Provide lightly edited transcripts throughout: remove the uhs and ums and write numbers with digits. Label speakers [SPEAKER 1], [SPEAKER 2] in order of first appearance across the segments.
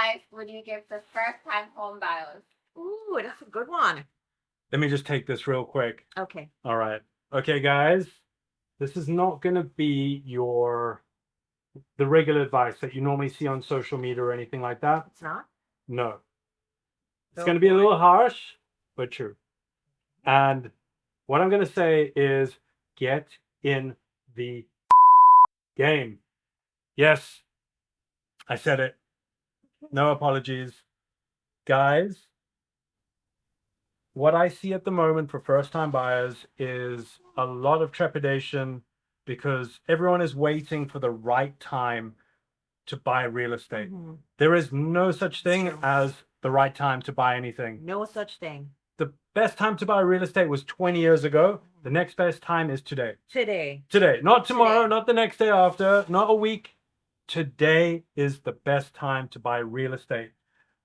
[SPEAKER 1] advice would you give to first-time home buyers?
[SPEAKER 2] Ooh, that's a good one.
[SPEAKER 3] Let me just take this real quick.
[SPEAKER 2] Okay.
[SPEAKER 3] All right. Okay, guys. This is not going to be the regular advice that you normally see on social media or anything like that.
[SPEAKER 2] It's not?
[SPEAKER 3] No. It's
[SPEAKER 2] Oh,
[SPEAKER 3] going to be a
[SPEAKER 2] boy.
[SPEAKER 3] little harsh, but true. And what I'm going to say is get in the game. Yes, I said it. No apologies. Guys, what I see at the moment for first-time buyers is a lot of trepidation because everyone is waiting for the right time to buy real estate.
[SPEAKER 2] Mhm.
[SPEAKER 3] There is no such thing
[SPEAKER 2] true.
[SPEAKER 3] as the right time to buy anything.
[SPEAKER 2] No such thing.
[SPEAKER 3] The best time to buy real estate was 20 years ago. The next best time is today.
[SPEAKER 2] Today.
[SPEAKER 3] Today, not tomorrow,
[SPEAKER 2] Today.
[SPEAKER 3] not the next day after, not a week. Today is the best time to buy real estate.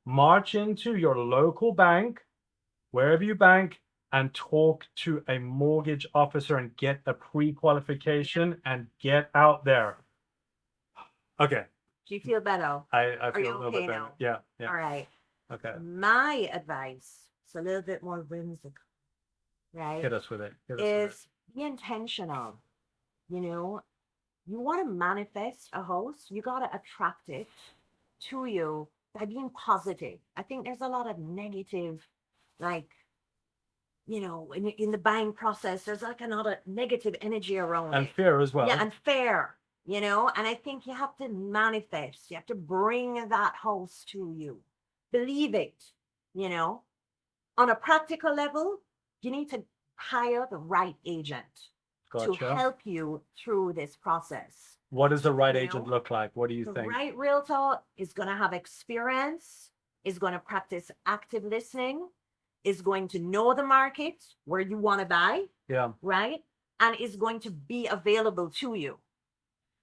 [SPEAKER 3] March into your local bank, wherever you bank, and talk to a mortgage officer and get a pre-qualification and get out there. Okay.
[SPEAKER 2] Do you feel better?
[SPEAKER 3] I feel
[SPEAKER 2] you
[SPEAKER 3] a little
[SPEAKER 2] okay
[SPEAKER 3] bit better.
[SPEAKER 2] now?
[SPEAKER 3] Yeah, yeah.
[SPEAKER 2] All right.
[SPEAKER 3] Okay.
[SPEAKER 2] My advice is a little bit more whimsical, right?
[SPEAKER 3] Hit us with it. Hit us with it.
[SPEAKER 2] Is be intentional. You know, you want to manifest a house, you got to attract it to you by being positive. I think there's a lot of negative, like, in the buying process, there's like another negative energy around
[SPEAKER 3] And
[SPEAKER 2] it.
[SPEAKER 3] fear as well.
[SPEAKER 2] Yeah, and fair, and I think you have to manifest, you have to bring that house to you. Believe it, on a practical level, you need to hire the right agent to
[SPEAKER 3] Gotcha.
[SPEAKER 2] help you through this process.
[SPEAKER 3] What does the right
[SPEAKER 2] You
[SPEAKER 3] agent
[SPEAKER 2] know,
[SPEAKER 3] look like? What do you
[SPEAKER 2] The
[SPEAKER 3] think?
[SPEAKER 2] right realtor is going to have experience, is going to practice active listening, is going to know the market where you want to buy,
[SPEAKER 3] Yeah.
[SPEAKER 2] right? And is going to be available to you.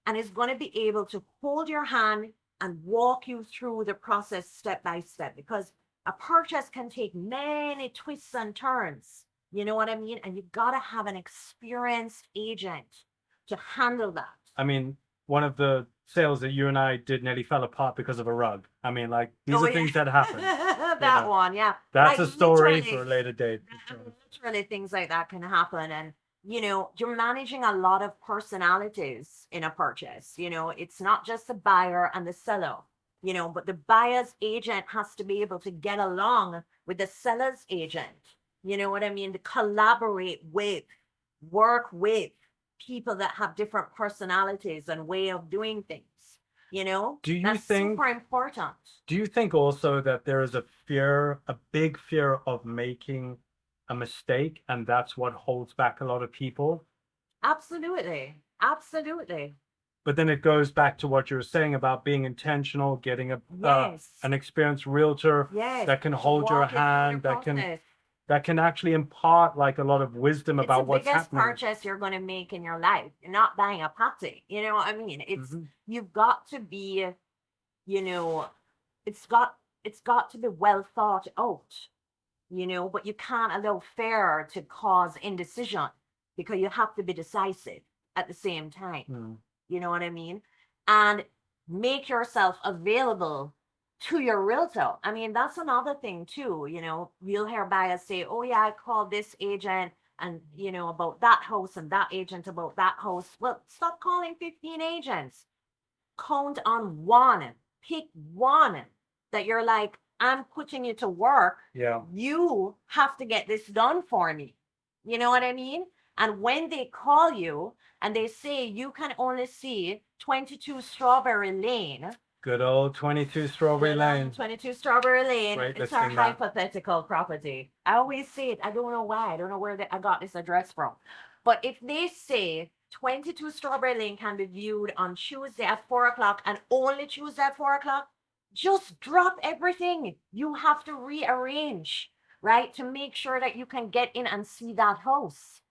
[SPEAKER 2] And is going to be able to hold your hand and walk you through the process step by step, because a purchase can take many twists and turns. You know what I mean? And you got to have an experienced agent to handle that.
[SPEAKER 3] I mean, one of the sales that you and I did nearly fell apart because of a rug. I mean, like, these are things that happen.
[SPEAKER 2] That one, yeah.
[SPEAKER 3] That's
[SPEAKER 2] Like,
[SPEAKER 3] a story
[SPEAKER 2] literally-
[SPEAKER 3] for a later date.
[SPEAKER 2] Literally, things like that can happen. And, you're managing a lot of personalities in a purchase. It's not just the buyer and the seller, but the buyer's agent has to be able to get along with the seller's agent. You know what I mean? To collaborate with, work with people that have different personalities and way of doing things.
[SPEAKER 3] Do you
[SPEAKER 2] That's
[SPEAKER 3] think-
[SPEAKER 2] super important.
[SPEAKER 3] Do you think also that there is a big fear of making a mistake, and that's what holds back a lot of people?
[SPEAKER 2] Absolutely. Absolutely.
[SPEAKER 3] But then it goes back to what you were saying about being intentional, getting
[SPEAKER 2] Yes.
[SPEAKER 3] an experienced realtor
[SPEAKER 2] Yes.
[SPEAKER 3] that can
[SPEAKER 2] to
[SPEAKER 3] hold your
[SPEAKER 2] walk you through
[SPEAKER 3] hand,
[SPEAKER 2] the
[SPEAKER 3] that
[SPEAKER 2] process.
[SPEAKER 3] can actually impart like a lot of wisdom
[SPEAKER 2] It's
[SPEAKER 3] about
[SPEAKER 2] the
[SPEAKER 3] what's
[SPEAKER 2] biggest
[SPEAKER 3] happening.
[SPEAKER 2] purchase you're going to make in your life. You're not buying a patty. You know what I mean? It's
[SPEAKER 3] Mhm.
[SPEAKER 2] you've got to be, it's got to be well thought out. But you can't allow fear to cause indecision, because you have to be decisive at the same time.
[SPEAKER 3] Mm.
[SPEAKER 2] You know what I mean? And make yourself available to your realtor. I mean, that's another thing too. You'll hear buyers say, "Oh yeah, I called this agent and about that house, and that agent about that house." Well, stop calling 15 agents. Count on one. Pick one that you're like, "I'm putting you to work.
[SPEAKER 3] Yeah.
[SPEAKER 2] You have to get this done for me." You know what I mean? And when they call you and they say you can only see 22 Strawberry Lane,
[SPEAKER 3] Good old 22 Strawberry Lane.
[SPEAKER 2] 22 Strawberry Lane,
[SPEAKER 3] Great
[SPEAKER 2] it's our
[SPEAKER 3] listing, that.
[SPEAKER 2] hypothetical property. I always say it. I don't know why. I don't know where I got this address from. But if they say 22 Strawberry Lane can be viewed on Tuesday at 4 o'clock and only Tuesday at 4 o'clock, just drop everything. You have to rearrange, right? To make sure that you can get in and see that house,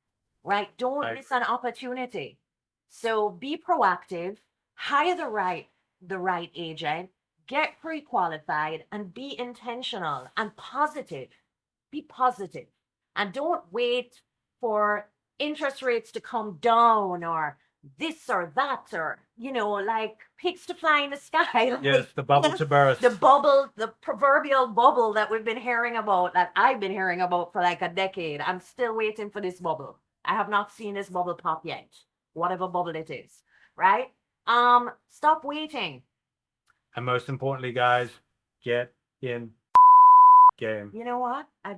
[SPEAKER 2] right? Don't
[SPEAKER 3] I
[SPEAKER 2] miss an opportunity. So be proactive, hire the right agent, get pre-qualified, and be intentional and positive. Be positive. And don't wait for interest rates to come down or this or that, or, like pigs to fly in the sky. like,
[SPEAKER 3] Yes, the bubble to burst.
[SPEAKER 2] the proverbial bubble that we've been hearing about, that I've been hearing about for like a decade. I'm still waiting for this bubble. I have not seen this bubble pop yet, whatever bubble it is, right? Stop waiting.
[SPEAKER 3] And most importantly, guys, get in game.
[SPEAKER 2] You know what? I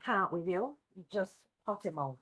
[SPEAKER 2] can't with you. Just pot him out.